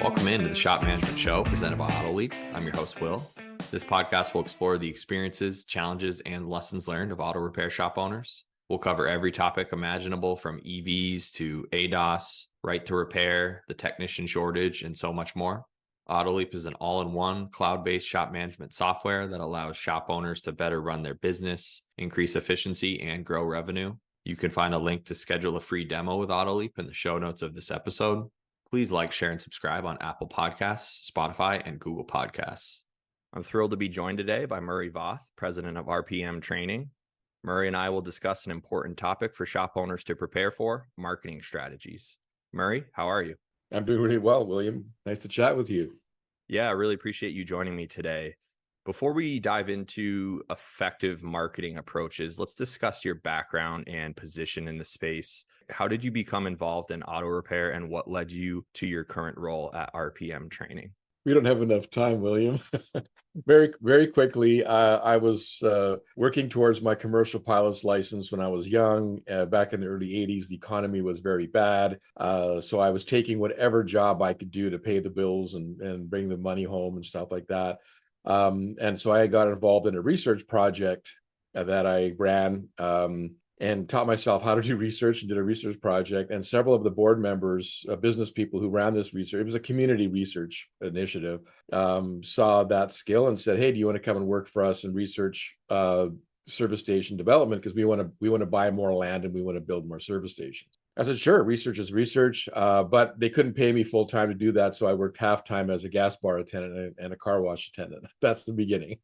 Welcome into the Shop Management Show presented by AutoLeap. I'm your host, Will. This podcast will explore the experiences, challenges, and lessons learned of auto repair shop owners. We'll cover every topic imaginable from EVs to ADAS, right to repair, the technician shortage, and so much more. AutoLeap is an all-in-one cloud-based shop management software that allows shop owners to better run their business, increase efficiency, and grow revenue. You can find a link to schedule a free demo with AutoLeap in the show notes of this episode. Please like, share, and subscribe on Apple Podcasts, Spotify, and Google Podcasts. I'm thrilled to be joined today by Murray Voth, president of RPM Training. Murray and I will discuss an important topic for shop owners to prepare for, marketing strategies. Murray, how are you? I'm doing really well, William. Nice to chat with you. Yeah, I really appreciate you joining me today. Before we dive into effective marketing approaches, let's discuss your background and position in the space. How did you become involved in auto repair and what led you to your current role at RPM Training? We don't have enough time, William. Very quickly, I was working towards my commercial pilot's license when I was young. Back in the early 80s, the economy was very bad. So I was taking whatever job I could do to pay the bills and bring the money home and stuff like that. And so I got involved in a research project that I ran and taught myself how to do research and did a research project. And several of the board members, business people who ran this research, it was a community research initiative, saw that skill and said, hey, do you want to come and work for us and research service station development? Because we want to buy more land and we want to build more service stations. I said, sure, research is research, but they couldn't pay me full time to do that. So I worked half-time as a gas bar attendant and a car wash attendant. That's the beginning.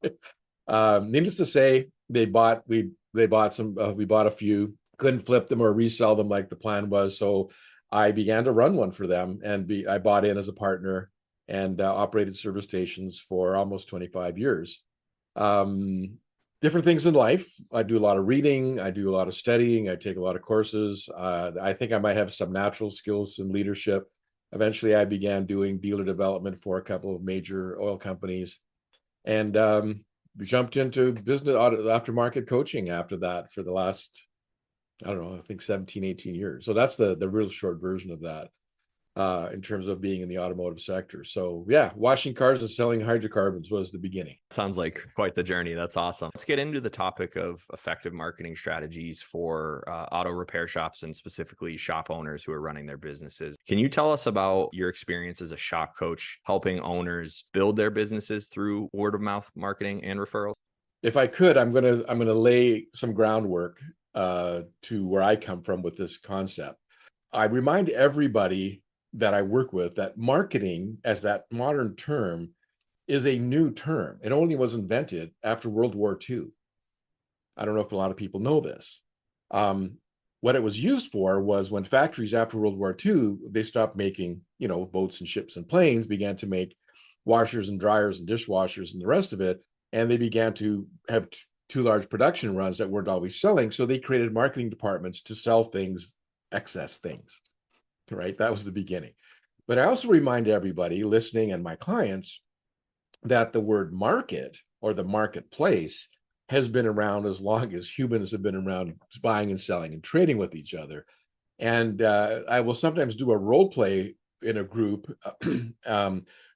Needless to say, we bought a few, couldn't flip them or resell them like the plan was. So I began to run one for them, and I bought in as a partner and operated service stations for almost 25 years. Different things in life. I do a lot of reading. I do a lot of studying. I take a lot of courses. I think I might have some natural skills in leadership. Eventually, I began doing dealer development for a couple of major oil companies. And we jumped into business aftermarket coaching after that for the last, I don't know, I think 17, 18 years. So that's the real short version of that in terms of being in the automotive sector. So yeah, washing cars and selling hydrocarbons was the beginning. Sounds like quite the journey. That's awesome. Let's get into the topic of effective marketing strategies for auto repair shops and specifically shop owners who are running their businesses. Can you tell us about your experience as a shop coach helping owners build their businesses through word of mouth marketing and referrals? If I could, I'm gonna lay some groundwork to where I come from with this concept. I remind everybody that I work with that marketing, as that modern term, is a new term. It only was invented after World War II. I don't know if a lot of people know this. What it was used for was when factories after World War II, they stopped making, boats and ships and planes, began to make washers and dryers and dishwashers and the rest of it. And they began to have too large production runs that weren't always selling. So they created marketing departments to sell things, excess things. Right? That was the beginning. But I also remind everybody listening and my clients that the word market or the marketplace has been around as long as humans have been around buying and selling and trading with each other. And I will sometimes do a role play in a group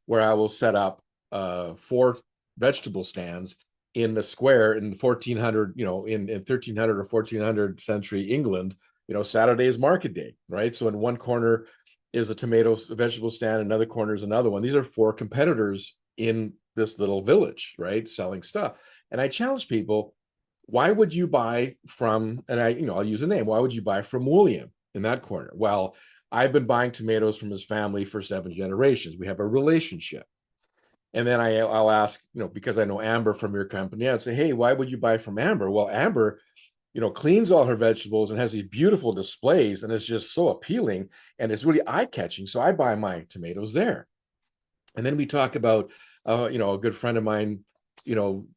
where I will set up 4 vegetable stands in the square in 1400, in 1300 or 1400 century England. Saturday is market day, right? So in one corner is a vegetable stand, another corner is another one. These are 4 competitors in this little village, right? Selling stuff. And I challenge people, why would you buy from, and I'll use a name, why would you buy from William in that corner? Well, I've been buying tomatoes from his family for 7 generations. We have a relationship. And then I'll ask, because I know Amber from your company, I'd say, hey, why would you buy from Amber? Well, Amber cleans all her vegetables and has these beautiful displays, and it's just so appealing and it's really eye-catching. So I buy my tomatoes there. And then we talk about, a good friend of mine,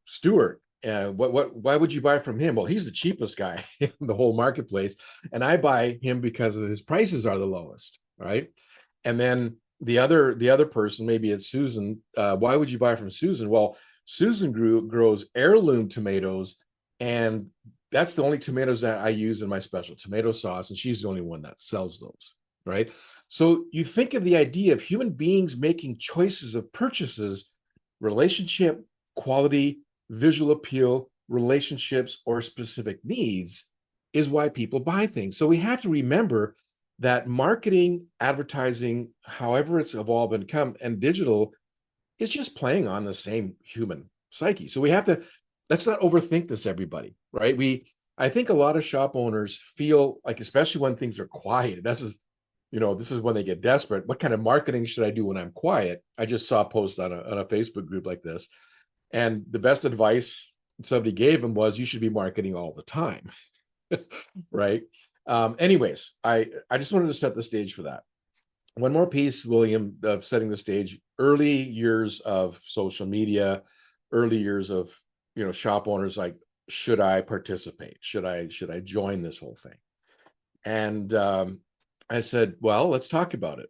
Stuart. Why would you buy from him? Well, he's the cheapest guy in the whole marketplace, and I buy him because his prices are the lowest, right? And then the other person, maybe it's Susan. Why would you buy from Susan? Well, Susan grows heirloom tomatoes, and that's the only tomatoes that I use in my special tomato sauce, and she's the only one that sells those, right? So you think of the idea of human beings making choices of purchases, relationship, quality, visual appeal, relationships, or specific needs is why people buy things. So we have to remember that marketing, advertising, however it's evolved and come, and digital is just playing on the same human psyche. So we have to, let's not overthink this, everybody, right? I think a lot of shop owners feel like, especially when things are quiet, this is when they get desperate. What kind of marketing should I do when I'm quiet? I just saw a post on a Facebook group like this. And the best advice somebody gave him was, you should be marketing all the time. Right. Anyways, I just wanted to set the stage for that. One more piece, William, of setting the stage: early years of social media, early years of, shop owners, like, should I participate? Should I join this whole thing? And I said, well, let's talk about it.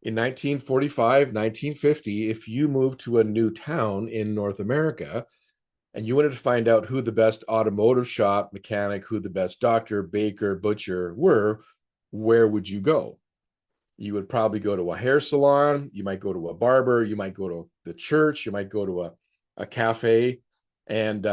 In 1945, 1950, if you moved to a new town in North America and you wanted to find out who the best automotive shop, mechanic, who the best doctor, baker, butcher were, where would you go? You would probably go to a hair salon. You might go to a barber. You might go to the church. You might go to a cafe. And,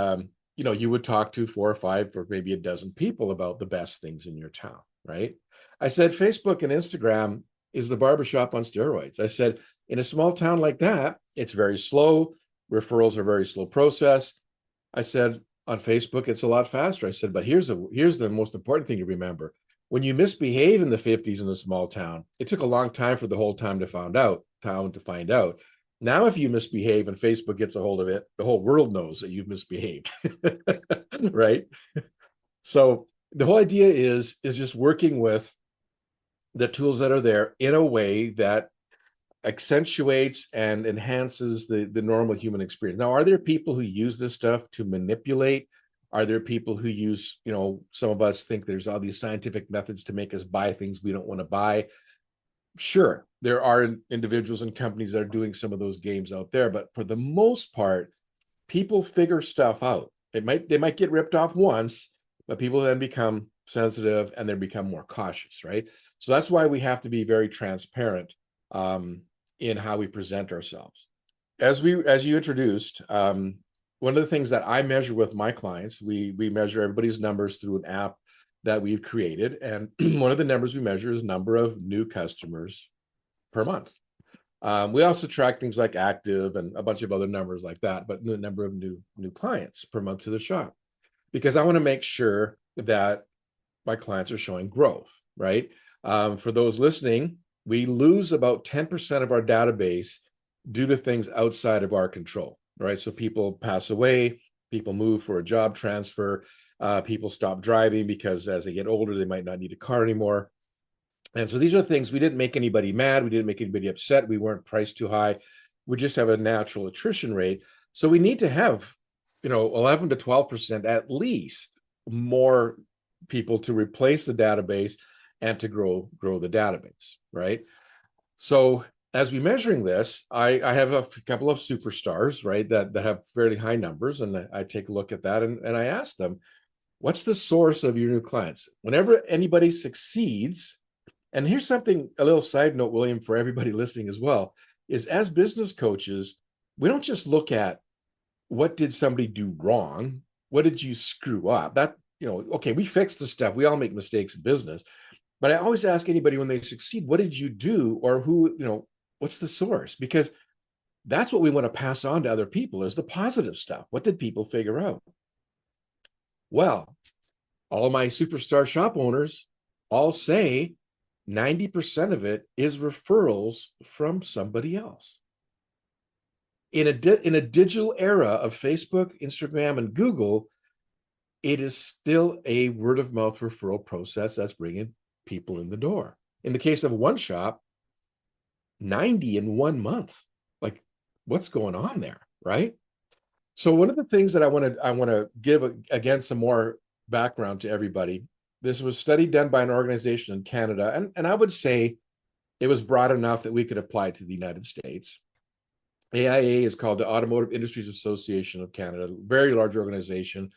you would talk to 4 or 5 or maybe a dozen people about the best things in your town, right? I said, Facebook and Instagram is the barbershop on steroids. I said, in a small town like that, it's very slow. Referrals are a very slow process. I said, on Facebook, it's a lot faster. I said, but here's the most important thing to remember. When you misbehave in the 50s in a small town, it took a long time for the whole town to find out. Now, if you misbehave and Facebook gets a hold of it, the whole world knows that you've misbehaved, right? So the whole idea is just working with the tools that are there in a way that accentuates and enhances the normal human experience. Now, are there people who use this stuff to manipulate? Are there people who use, some of us think there's all these scientific methods to make us buy things we don't want to buy? Sure, there are individuals and companies that are doing some of those games out there, but for the most part, people figure stuff out. They might get ripped off once, but people then become sensitive and then become more cautious, right? So that's why we have to be very transparent in how we present ourselves. As you introduced, one of the things that I measure with my clients, we measure everybody's numbers through an app that we've created. And one of the numbers we measure is number of new customers per month. We also track things like active and a bunch of other numbers like that, but the number of new clients per month to the shop, because I want to make sure that my clients are showing growth, right? For those listening, we lose about 10% of our database due to things outside of our control, right? So people pass away, people move for a job transfer, people stop driving because as they get older, they might not need a car anymore. And so these are things, we didn't make anybody mad. We didn't make anybody upset. We weren't priced too high. We just have a natural attrition rate. So we need to have, 11 to 12% at least more people to replace the database and to grow the database, right? So as we're measuring this, I have a couple of superstars, right, that have fairly high numbers. And I take a look at that and I ask them, what's the source of your new clients? Whenever anybody succeeds, and here's something, a little side note, William, for everybody listening as well, is as business coaches, we don't just look at what did somebody do wrong? What did you screw up? That, okay, we fixed the stuff. We all make mistakes in business. But I always ask anybody when they succeed, what did you do, or who, what's the source? Because that's what we want to pass on to other people, is the positive stuff. What did people figure out? Well, all my superstar shop owners all say 90% of it is referrals from somebody else. In a digital era of Facebook, Instagram, and Google, it is still a word of mouth referral process that's bringing people in the door. In the case of one shop, 90 in 1 month. Like, what's going on there, right? So one of the things that I want to give again some more background to everybody. This was a study done by an organization in Canada, and I would say it was broad enough that we could apply it to the United States. AIA is called the Automotive Industries Association of Canada, very large organization.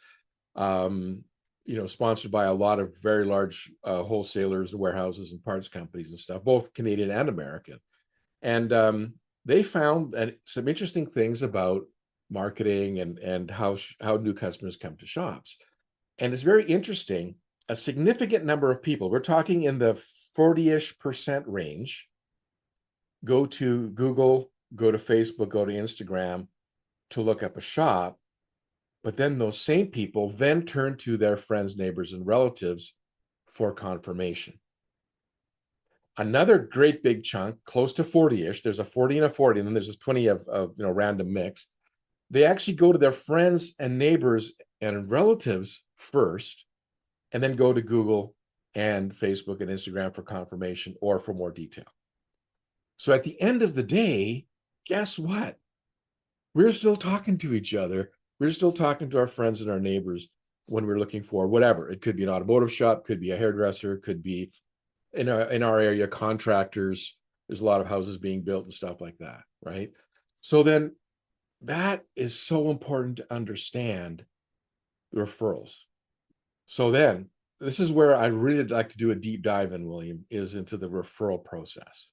sponsored by a lot of very large wholesalers and warehouses and parts companies and stuff, both Canadian and American. And they found some interesting things about marketing and how new customers come to shops. And it's very interesting. A significant number of people, we're talking in the 40-ish% range, go to Google, go to Facebook, go to Instagram to look up a shop. But then those same people then turn to their friends, neighbors, and relatives for confirmation. Another great big chunk, close to 40-ish, there's a 40 and a 40, and then there's this 20 of random mix. They actually go to their friends and neighbors and relatives first, and then go to Google and Facebook and Instagram for confirmation or for more detail. So at the end of the day, guess what? We're still talking to each other. We're still talking to our friends and our neighbors when we're looking for whatever. It could be an automotive shop, could be a hairdresser, could be in our area, contractors. There's a lot of houses being built and stuff like that, right? So then that is so important to understand the referrals. So then this is where I really like to do a deep dive in, William, is into the referral process.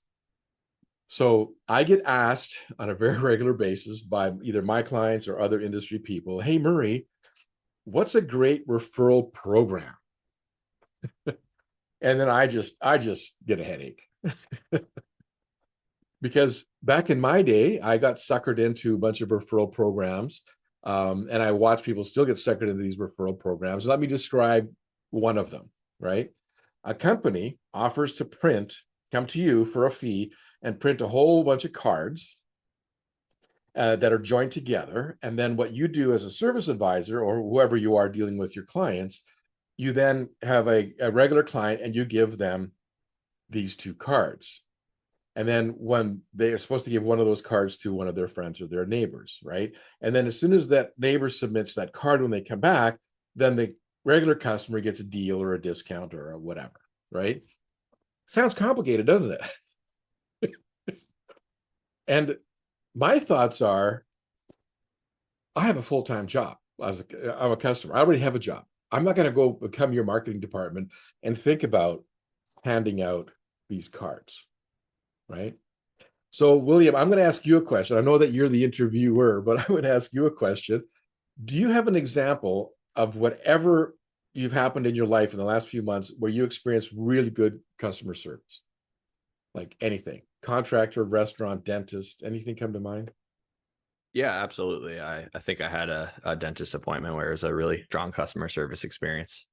So I get asked on a very regular basis by either my clients or other industry people, hey, Murray, what's a great referral program? And then I just get a headache. Because back in my day, I got suckered into a bunch of referral programs. And I watch people still get suckered into these referral programs. Let me describe one of them, right? A company offers to come to you for a fee and print a whole bunch of cards that are joined together. And then what you do as a service advisor or whoever you are dealing with your clients, you then have a regular client and you give them these two cards. And then when they are supposed to give one of those cards to one of their friends or their neighbors, right? And then as soon as that neighbor submits that card when they come back, then the regular customer gets a deal or a discount or a whatever, right? Sounds complicated, doesn't it? And my thoughts are, I have a full-time job. I'm a customer. I already have a job. I'm not going to go become your marketing department and think about handing out these cards, right? So, William, I'm going to ask you a question. I know that you're the interviewer, but I'm going to ask you a question. Do you have an example of whatever you've happened in your life in the last few months where you experienced really good customer service? Like anything, contractor, restaurant, dentist, anything come to mind? Yeah, absolutely. I think I had a dentist appointment where it was a really strong customer service experience.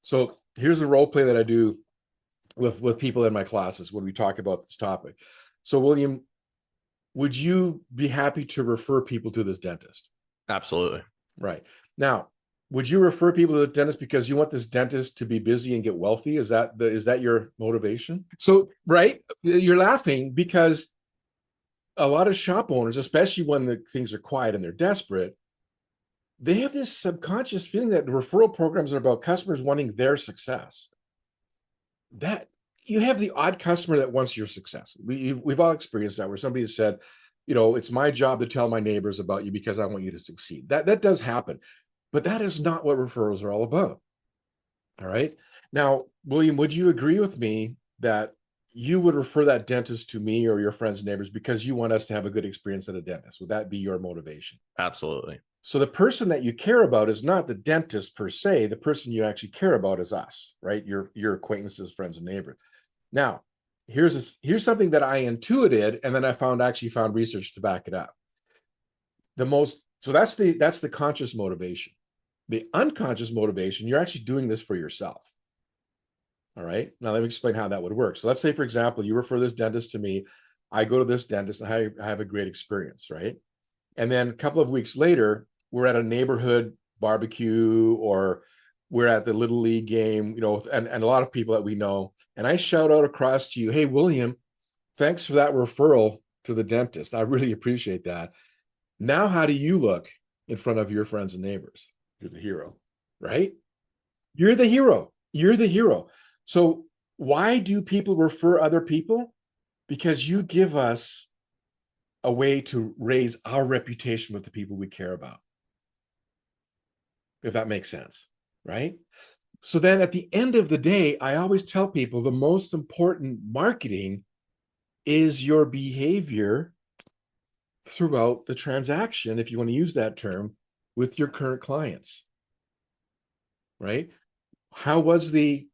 So here's a role play that I do with people in my classes when we talk about this topic. So, William, would you be happy to refer people to this dentist? Absolutely. Right. Now, would you refer people to the dentist because you want this dentist to be busy and get wealthy? Is that your motivation? So, right, you're laughing because a lot of shop owners, especially when things are quiet and they're desperate, they have this subconscious feeling that the referral programs are about customers wanting their success. That you have the odd customer that wants your success. We've all experienced that where somebody has said, it's my job to tell my neighbors about you because I want you to succeed. That does happen, but that is not what referrals are all about. All right. Now, William, would you agree with me that you would refer that dentist to me or your friends and neighbors because you want us to have a good experience at a dentist? Would that be your motivation? Absolutely. So the person that you care about is not the dentist per se. The person you actually care about is us, right? Your acquaintances, friends, and neighbors. Now, here's something that I intuited, and then I found research to back it up. So that's the conscious motivation. The unconscious motivation, you're actually doing this for yourself. All right. Now let me explain how that would work. So let's say, for example, you refer this dentist to me. I go to this dentist and I have a great experience, right? And then a couple of weeks later, we're at a neighborhood barbecue or we're at the Little League game, and a lot of people that we know. And I shout out across to you, hey, William, thanks for that referral to the dentist. I really appreciate that. Now, how do you look in front of your friends and neighbors? You're the hero, right? You're the hero. You're the hero. So why do people refer other people? Because you give us a way to raise our reputation with the people we care about. If that makes sense, right? So then at the end of the day, I always tell people the most important marketing is your behavior throughout the transaction, if you want to use that term, with your current clients, right? How was the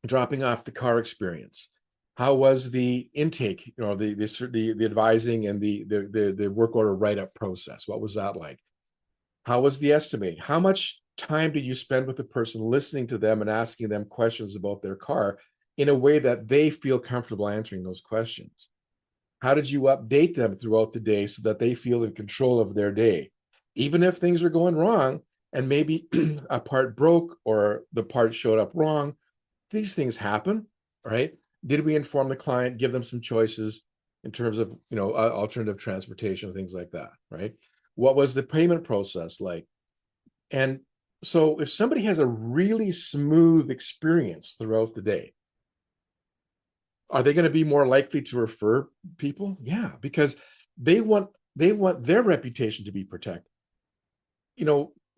dropping off the car experience? How was the intake, the advising and the work order write-up process? What was that like? How was the estimate? How much time did you spend with the person listening to them and asking them questions about their car in a way that they feel comfortable answering those questions? How did you update them throughout the day so that they feel in control of their day? Even if things are going wrong and maybe a part broke or the part showed up wrong, these things happen, right? Did we inform the client, give them some choices in terms of, alternative transportation, things like that, right? What was the payment process like? And so if somebody has a really smooth experience throughout the day, are they going to be more likely to refer people? Yeah, because they want their reputation to be protected.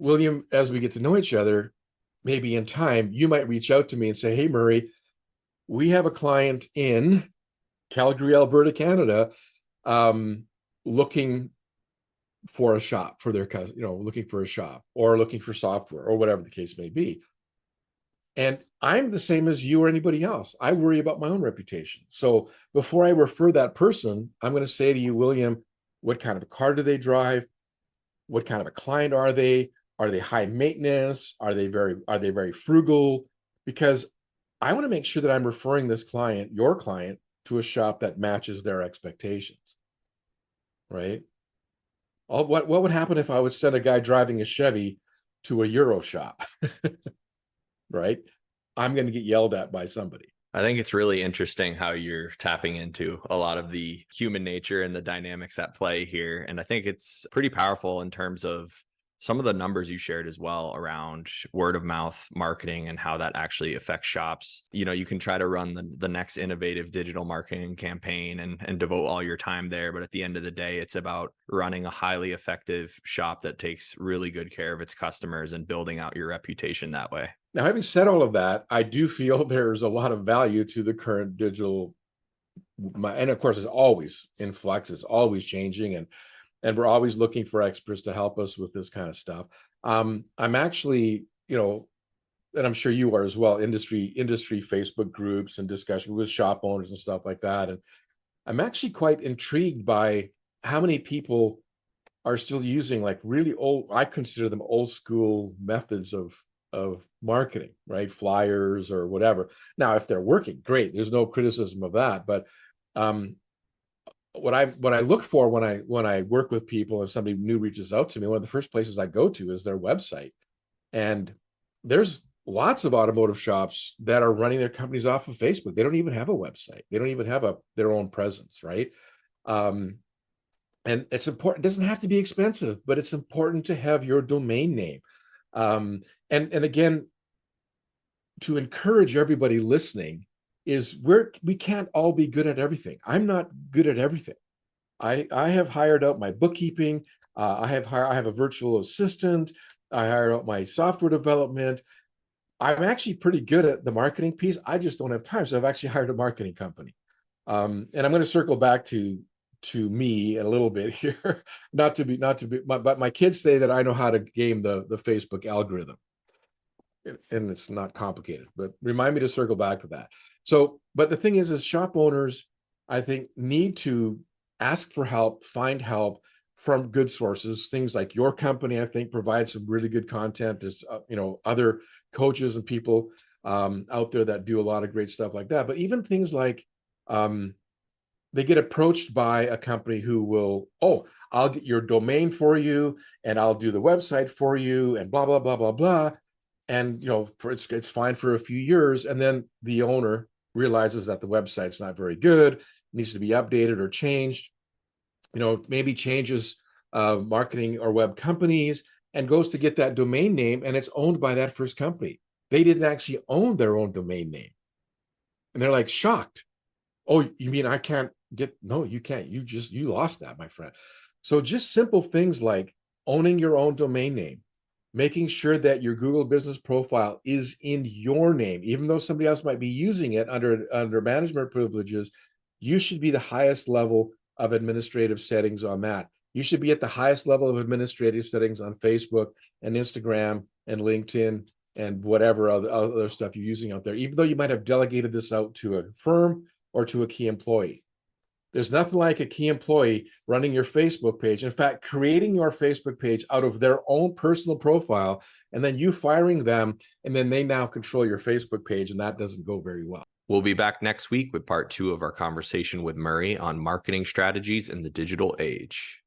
William, as we get to know each other, maybe in time, you might reach out to me and say, "Hey, Murray, we have a client in Calgary, Alberta, Canada, looking for a shop for their looking for a shop or looking for software or whatever the case may be." And I'm the same as you or anybody else. I worry about my own reputation. So before I refer that person, I'm going to say to you, William, what kind of a car do they drive? What kind of a client are they? Are they high maintenance? Are they very frugal? Because I want to make sure that I'm referring this client, your client, to a shop that matches their expectations, right? What would happen if I would send a guy driving a Chevy to a Euro shop, right? I'm going to get yelled at by somebody. I think it's really interesting how you're tapping into a lot of the human nature and the dynamics at play here. And I think it's pretty powerful in terms of some of the numbers you shared as well around word of mouth marketing and how that actually affects shops. You can try to run the next innovative digital marketing campaign and devote all your time there. But at the end of the day, it's about running a highly effective shop that takes really good care of its customers and building out your reputation that way. Now, having said all of that, I do feel there's a lot of value to the current digital, and of course, it's always in flux, it's always changing, and we're always looking for experts to help us with this kind of stuff. I'm actually, and I'm sure you are as well, industry Facebook groups and discussion with shop owners and stuff like that. And I'm actually quite intrigued by how many people are still using like really old, I consider them old school methods of marketing, right? Flyers or whatever. Now, if they're working, great. There's no criticism of that. But what I look for when I work with people and somebody new reaches out to me, one of the first places I go to is their website. And there's lots of automotive shops that are running their companies off of Facebook. They don't even have a website. They don't even have their own presence, right? And it's important. It doesn't have to be expensive, but it's important to have your domain name. And again, to encourage everybody listening is we can't all be good at everything. I'm not good at everything. I have hired out my bookkeeping. I have a virtual assistant. I hired out my software development. I'm actually pretty good at the marketing piece. I just don't have time. So I've actually hired a marketing company. And I'm going to circle back to me a little bit here, but my kids say that I know how to game the Facebook algorithm, and it's not complicated, but remind me to circle back to that. So, but the thing is shop owners, I think, need to ask for help, find help from good sources. Things like your company, I think, provide some really good content. There's, other coaches and people out there that do a lot of great stuff like that. But even things like, they get approached by a company who will, I'll get your domain for you and I'll do the website for you and blah, blah, blah, blah, blah. And, it's fine for a few years. And then the owner realizes that the website's not very good, needs to be updated or changed, maybe changes marketing or web companies and goes to get that domain name and it's owned by that first company. They didn't actually own their own domain name. And they're like shocked. Oh, you mean I can't no, you can't. You lost that, my friend. So just simple things like owning your own domain name, making sure that your Google business profile is in your name, even though somebody else might be using it under management privileges. You should be the highest level of administrative settings on that. You should be at the highest level of administrative settings on Facebook and Instagram and LinkedIn and whatever other stuff you're using out there, even though you might have delegated this out to a firm or to a key employee. There's nothing like a key employee running your Facebook page. In fact, creating your Facebook page out of their own personal profile, and then you firing them, and then they now control your Facebook page, and that doesn't go very well. We'll be back next week with part 2 of our conversation with Murray on marketing strategies in the digital age.